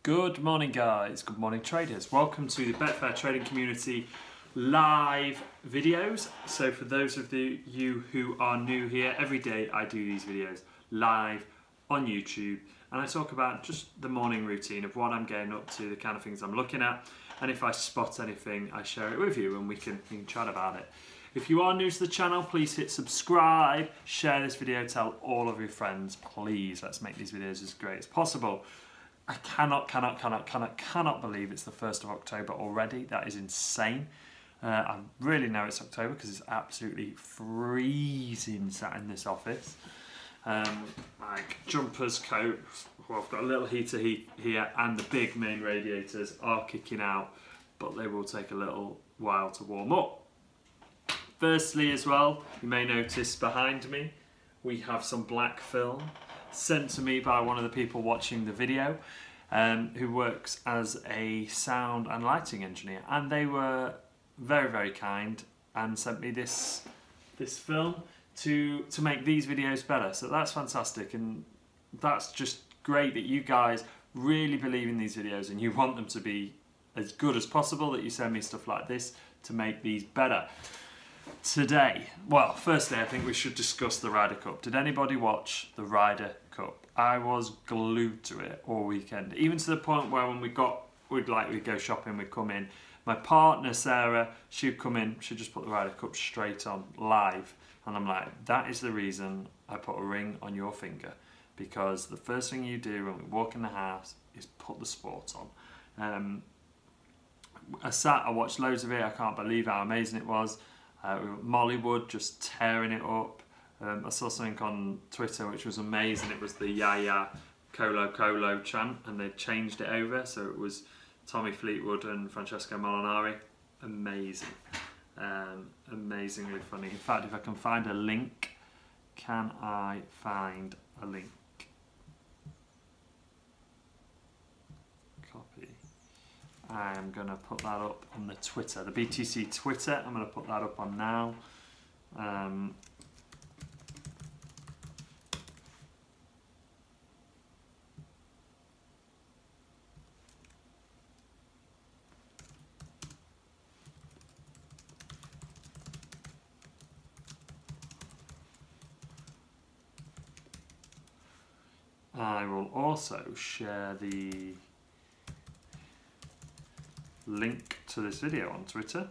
Good morning guys, good morning traders. Welcome to the Betfair Trading Community live videos. So for those of you who are new here, every day I do these videos live on YouTube and I talk about just the morning routine of what I'm getting up to, the kind of things I'm looking at, and if I spot anything I share it with you and we can chat about it. If you are new to the channel, please hit subscribe, share this video, tell all of your friends, please. Let's make these videos as great as possible. I cannot believe it's the 1st of October already. That is insane. I really know it's October because it's absolutely freezing sat in this office. Like jumpers, coats, well, I've got a little heater here and the big main radiators are kicking out, but they will take a little while to warm up. Firstly as well, you may notice behind me, we have some black film sent to me by one of the people watching the video who works as a sound and lighting engineer, and they were very kind and sent me this film to make these videos better. So that's fantastic, and that's just great that you guys really believe in these videos and you want them to be as good as possible, that you send me stuff like this to make these better. Today, well, firstly, I think we should discuss the Ryder Cup. Did anybody watch the Ryder Cup? I was glued to it all weekend, even to the point where when we'd go shopping, we'd come in. My partner, Sarah, she'd come in, she'd just put the Ryder Cup straight on, live. And I'm like, that is the reason I put a ring on your finger. Because the first thing you do when we walk in the house is put the sport on. I watched loads of it, I can't believe how amazing it was. Mollywood just tearing it up. I saw something on Twitter which was amazing. It was the Yaya Colo Colo chant, and they changed it over, so it was Tommy Fleetwood and Francesco Molinari. Amazing. Amazingly funny. In fact, if I can find a link, can I find a link? Copy. I'm going to put that up on the Twitter, the BTC Twitter. I'm going to put that up on now. I will also share the link to this video on Twitter.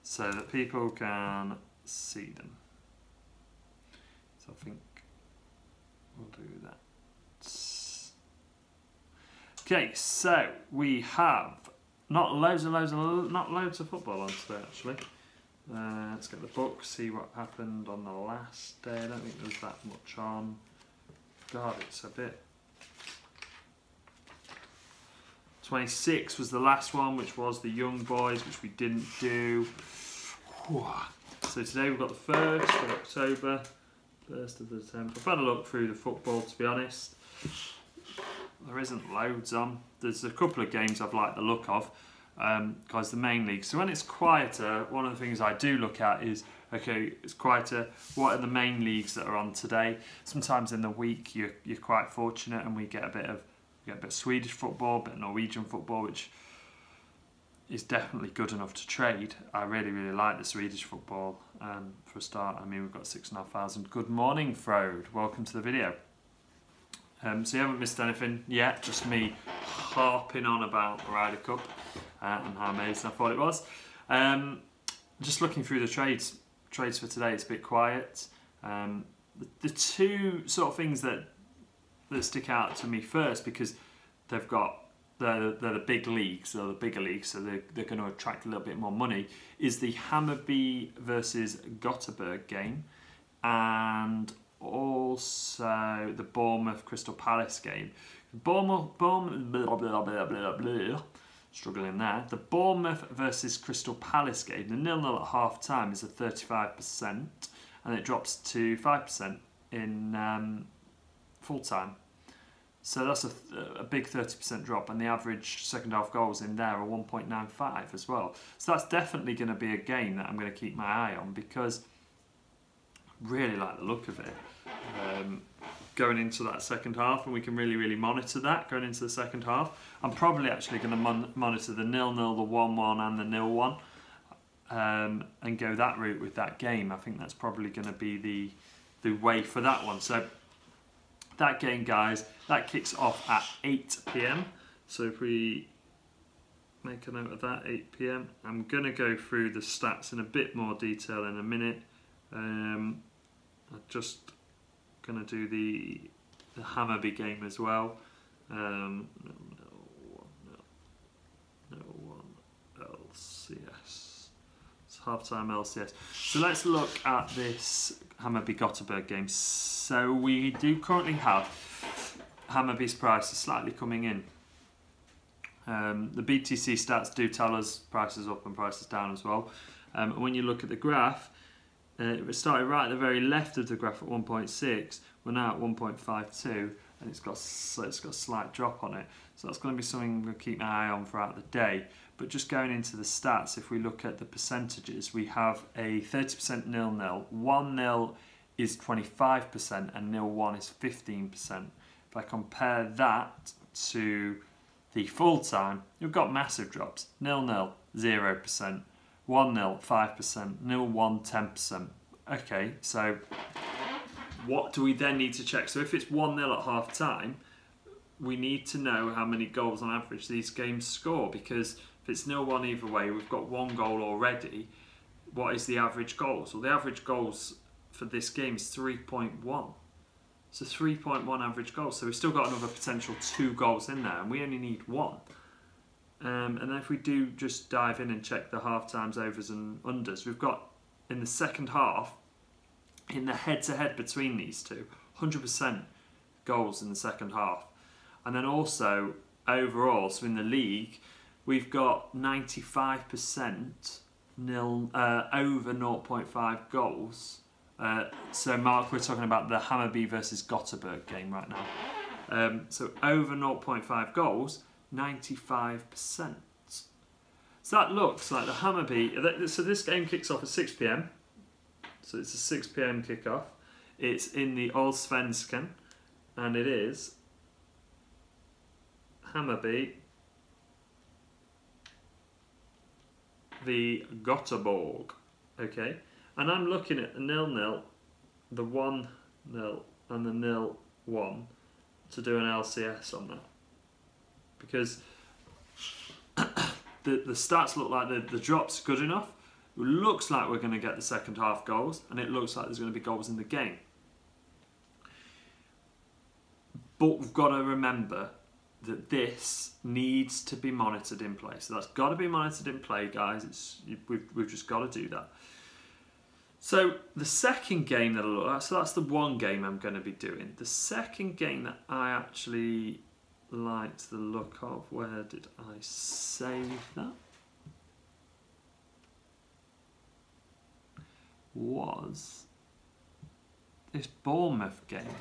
So that people can see them. So I think we'll do that. Okay, so we have not loads of football on today actually. Let's get the book, see what happened on the last day. I don't think there's that much on. God, it's a bit... 26 was the last one, which was the Young Boys, which we didn't do. So today we've got the 1st of October, 1st of the 10th. I've had a look through the football, to be honest. There isn't loads on. There's a couple of games I've liked the look of, guys, the main league. So when it's quieter, one of the things I do look at is, okay, it's quieter, what are the main leagues that are on today? Sometimes in the week you're quite fortunate and we get a bit of Swedish football, a bit of Norwegian football, which is definitely good enough to trade. I really like the Swedish football for a start. I mean, we've got 6,500. Good morning, Frode. Welcome to the video. So you haven't missed anything yet, just me harping on about the Ryder Cup and how amazing I thought it was. Just looking through the trades for today, it's a bit quiet. The two sort of things that stick out to me first, because they're the big leagues, or the bigger leagues, so they're going to attract a little bit more money, is the Hammarby versus Gothenburg game, and also the Bournemouth Crystal Palace game. Struggling there. The Bournemouth versus Crystal Palace game, the 0-0 at half time is at 35%, and it drops to 5% in full time. So that's a big 30% drop, and the average second half goals in there are 1.95 as well. So that's definitely going to be a game that I'm going to keep my eye on, because really like the look of it. Going into that second half, and we can really monitor that going into the second half. I'm probably actually going to monitor the 0-0, the 1-1 and the 0-1 and go that route with that game. I think that's probably going to be the way for that one. So that game, guys, that kicks off at 8 PM. So if we make a note of that, 8 PM. I'm going to go through the stats in a bit more detail in a minute. I'm just going to do the Hammarby game as well. No one LCS. It's half-time LCS. So let's look at this Hammarby Gothenburg game. So we do currently have Hammarby's prices slightly coming in. The BTC stats do tell us prices up and prices down as well. And when you look at the graph, it started right at the very left of the graph at 1.6. We're now at 1.52, and it's got a slight drop on it. So that's going to be something I'm going to keep my eye on throughout the day. But just going into the stats, if we look at the percentages, we have a 30% 0-0, 1-0 is 25%, and 0-1 is 15%. If I compare that to the full time, you've got massive drops. 0-0, 0%. 1-0, 5%, 0-1, 10%. Okay, so what do we then need to check? So if it's 1-0 at half time, we need to know how many goals on average these games score, because if it's 0-1 either way, we've got 1 goal already. What is the average goals? Well, the average goals for this game is 3.1. So 3.1 average goals. So we've still got another potential 2 goals in there, and we only need 1. And then if we do just dive in and check the half times, overs and unders, we've got in the second half, in the head-to-head between these two, 100% goals in the second half. And then also overall, so in the league, we've got 95% over 0.5 goals. So Mark, we're talking about the Hammarby versus Gothenburg game right now. So over 0.5 goals, 95%. So that looks like the Hammarby. So this game kicks off at 6 PM. So it's a 6 PM kickoff. It's in the Allsvenskan, and it is Hammarby v Gothenburg. Okay, and I'm looking at the 0-0, the 1-0, and the 0-1 to do an LCS on that, because the stats look like the drop's good enough. It looks like we're going to get the second half goals, and it looks like there's going to be goals in the game. But we've got to remember that this needs to be monitored in play. So that's got to be monitored in play, guys. We've just got to do that. So the second game that I look at, so that's the one game I'm going to be doing. The second game that I actually liked the look of, where did I save that? Was this Bournemouth game.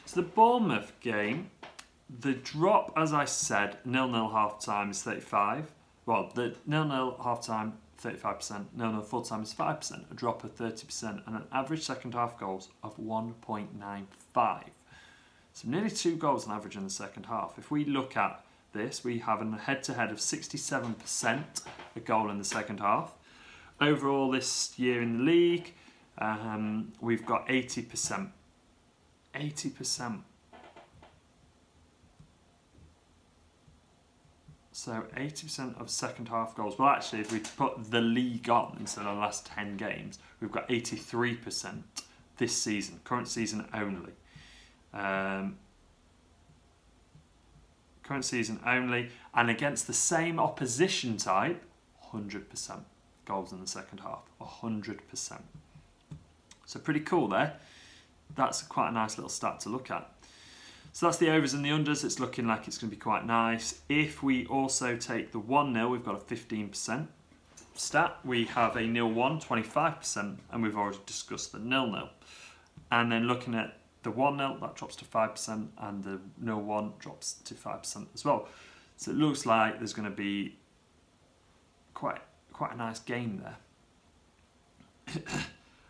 So the Bournemouth game, the drop, as I said, 0-0 half time is 35. Well, the 0-0 half time 35%, 0-0 full time is 5%, a drop of 30%, and an average second half goals of 1.95. So nearly 2 goals on average in the second half. If we look at this, we have a head-to-head of 67% a goal in the second half. Overall this year in the league, we've got 80%. 80%. So 80% of second half goals. Well, actually, if we put the league on instead of the last 10 games, we've got 83% this season, current season only. Current season only, and against the same opposition type, 100% goals in the second half, 100%. So pretty cool there. That's quite a nice little stat to look at. So that's the overs and the unders. It's looking like it's going to be quite nice. If we also take the 1-0, we've got a 15% stat. We have a 0-1, 25%, and we've already discussed the 0-0. And then looking at the 1-0, that drops to 5%, and the 0-1 drops to 5% as well. So it looks like there's going to be quite a nice game there.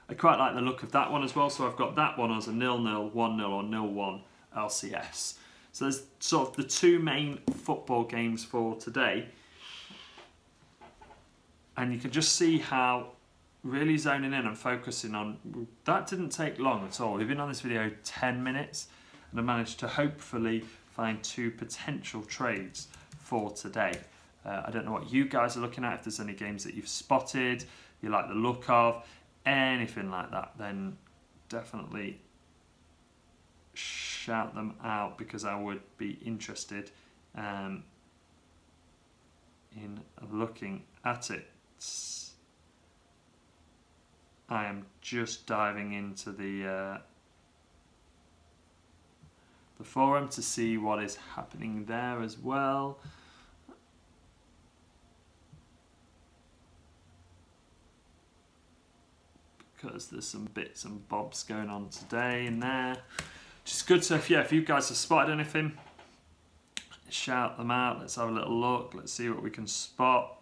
I quite like the look of that one as well, so I've got that one as a 0-0, 1-0 or 0-1 LCS. So there's sort of the two main football games for today. And you can just see how really zoning in and focusing on, that didn't take long at all. We've been on this video 10 minutes and I managed to hopefully find 2 potential trades for today. I don't know what you guys are looking at, if there's any games that you've spotted, you like the look of, anything like that, then definitely shout them out because I would be interested in looking at it. I am just diving into the forum to see what is happening there as well. Because there's some bits and bobs going on today in there. Just good to, if you guys have spotted anything, shout them out. Let's have a little look. Let's see what we can spot.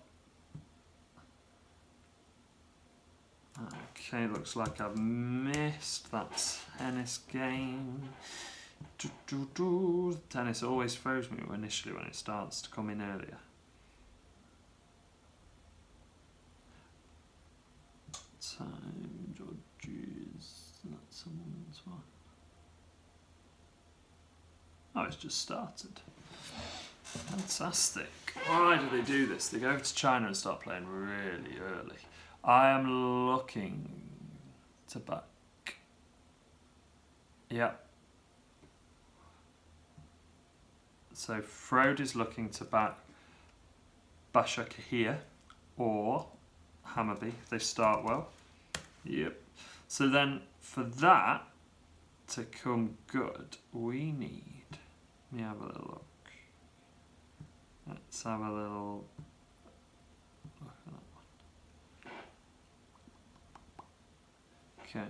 Okay, looks like I've missed that tennis game. Tennis always throws me initially when it starts to come in earlier. Time, Georges, that's a woman's one. Oh, it's just started. Fantastic. Why do they do this? They go over to China and start playing really early. I am looking to back. Yep. So Frode is looking to back Başakşehir or Hammarby if they start well. Yep. So then for that to come good, we need, let me have a little look. Let's have a little look at that one. Okay.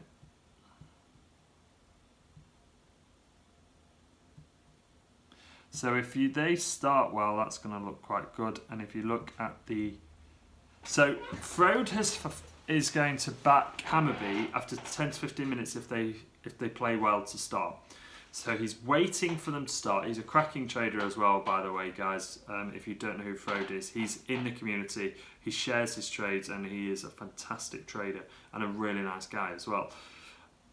So if they start well, that's going to look quite good. And if you look at the, so Frode is going to back Hammarby after 10 to 15 minutes if they play well to start. So he's waiting for them to start. He's a cracking trader as well, by the way, guys. If you don't know who Frode is, he's in the community. He shares his trades and he is a fantastic trader and a really nice guy as well.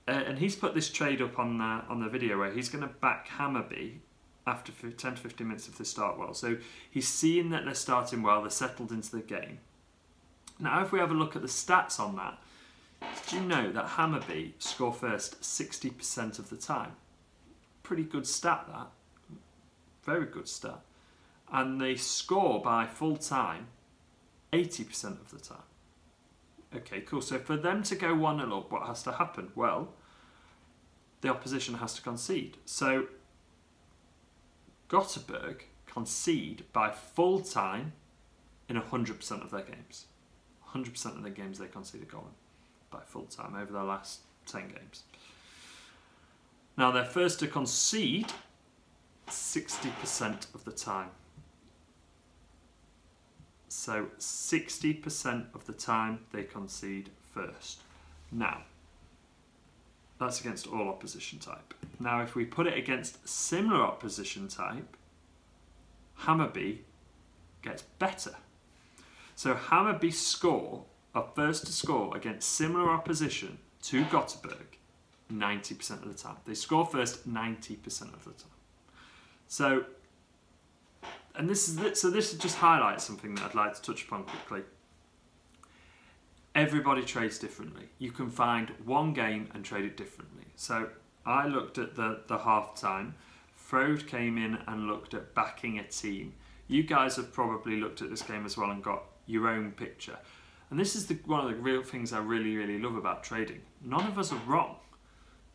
And he's put this trade up on the video where he's going to back Hammarby after 10 to 15 minutes if they start well. So he's seeing that they're starting well, they're settled into the game. Now if we have a look at the stats on that, did you know that Hammarby score first 60% of the time? Pretty good stat, that. Very good stat. And they score by full time 80% of the time. Okay, cool. So for them to go 1-0 up, what has to happen? Well, the opposition has to concede. So Gothenburg concede by full time in 100% of their games. 100% of their games they concede a goal by full time over their last 10 games. Now they're first to concede 60% of the time. So 60% of the time they concede first. Now, that's against all opposition type. Now if we put it against similar opposition type, Hammarby gets better. So Hammarby are first to score against similar opposition to Gothenburg 90% of the time. They score first 90% of the time. So, and this just highlights something that I'd like to touch upon quickly. Everybody trades differently. You can find one game and trade it differently. So I looked at the half time. Frode came in and looked at backing a team. You guys have probably looked at this game as well and got your own picture. And this is one of the real things I really, really love about trading. None of us are wrong.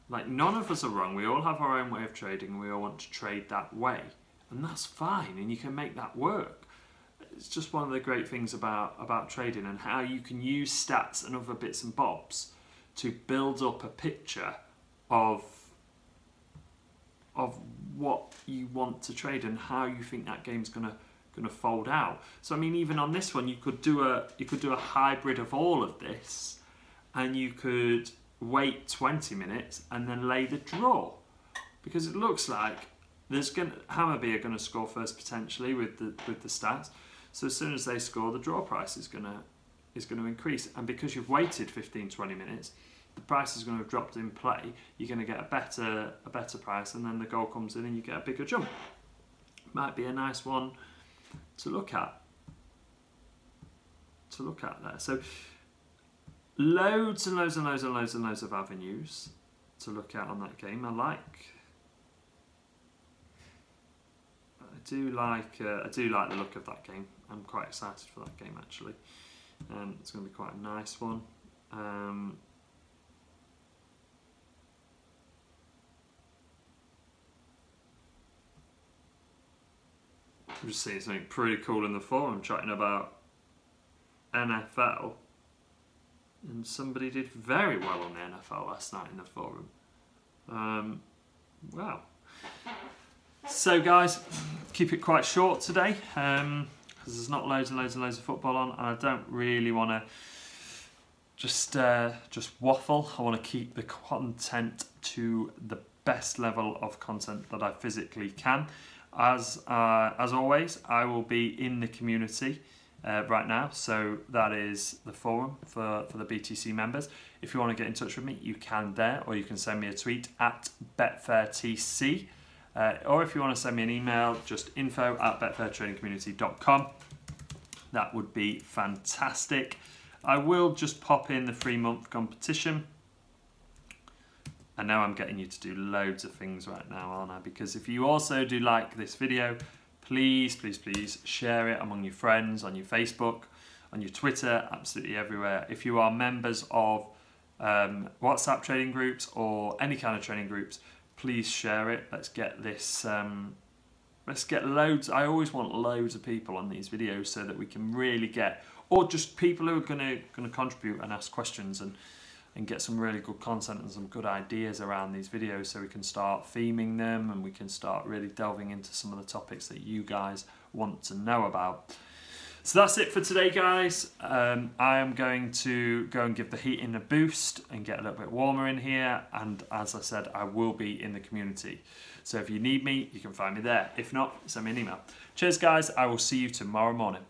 Like, none of us are wrong. We all have our own way of trading and we all want to trade that way. And that's fine, and you can make that work. It's just one of the great things about trading and how you can use stats and other bits and bobs to build up a picture of what you want to trade and how you think that game's gonna fold out. So I mean, even on this one, you could do a hybrid of all of this, and you could wait 20 minutes and then lay the draw, because it looks like Hammarby are going to score first potentially with the stats. So as soon as they score, the draw price is going to increase, and because you've waited 15-20 minutes, the price is going to have dropped in play. You're going to get a better price, and then the goal comes in and you get a bigger jump. Might be a nice one to look at. There. So loads and loads and loads and loads and loads of avenues to look at on that game. I do like the look of that game. I'm quite excited for that game actually. It's going to be quite a nice one. I'm just seeing something pretty cool in the forum chatting about NFL, and somebody did very well on the NFL last night in the forum. Wow. So guys, keep it quite short today, because there's not loads and loads and loads of football on, and I don't really want to just waffle. I want to keep the content to the best level of content that I physically can. As always, I will be in the community right now, so that is the forum for the BTC members. If you want to get in touch with me, you can there, or you can send me a tweet at BetfairTC. Or if you want to send me an email, just info@betfairtradingcommunity.com. That would be fantastic. I will just pop in the 3-month competition. I know I'm getting you to do loads of things right now, aren't I? Because if you also do like this video, please, please, please share it among your friends, on your Facebook, on your Twitter, absolutely everywhere. If you are members of WhatsApp trading groups or any kind of trading groups, please share it. Let's get this, let's get loads. I always want loads of people on these videos so that we can really get, or just people who are gonna contribute and ask questions and get some really good content and some good ideas around these videos, so we can start theming them and we can start really delving into some of the topics that you guys want to know about. So that's it for today, guys. I am going to go and give the heating a boost and get a little bit warmer in here, and as I said, I will be in the community. So if you need me, you can find me there. If not, send me an email. Cheers, guys. I will see you tomorrow morning.